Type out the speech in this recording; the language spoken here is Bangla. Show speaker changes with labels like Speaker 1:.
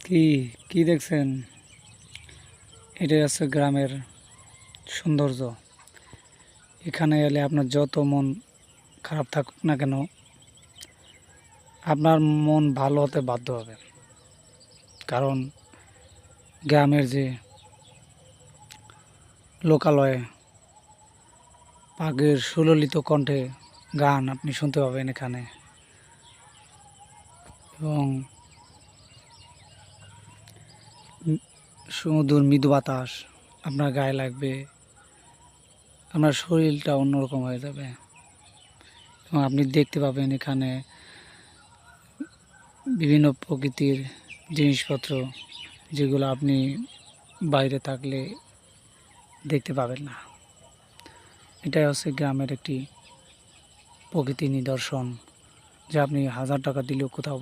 Speaker 1: কি কি দেখছেন? এটাই হচ্ছে গ্রামের সৌন্দর্য। এখানে এলে আপনার যত মন খারাপ থাকুক না কেন, আপনার মন ভালো হতে বাধ্য হবে। কারণ গ্রামের যে লোকালয়ে পাখির সুললিত কণ্ঠে গান আপনি শুনতে পাবেন এখানে, এবং সুমধুর মৃদু বাতাস আপনার গায়ে লাগবে, আপনার শরীরটা অন্যরকম হয়ে যাবে। এবং আপনি দেখতে পাবেন এখানে বিভিন্ন প্রকৃতির জিনিসপত্র, যেগুলো আপনি বাইরে থাকলে দেখতে পাবেন না। এটাই হচ্ছে গ্রামের একটি প্রকৃতি নিদর্শন, যা আপনি 1000 টাকা দিলেও কোথাও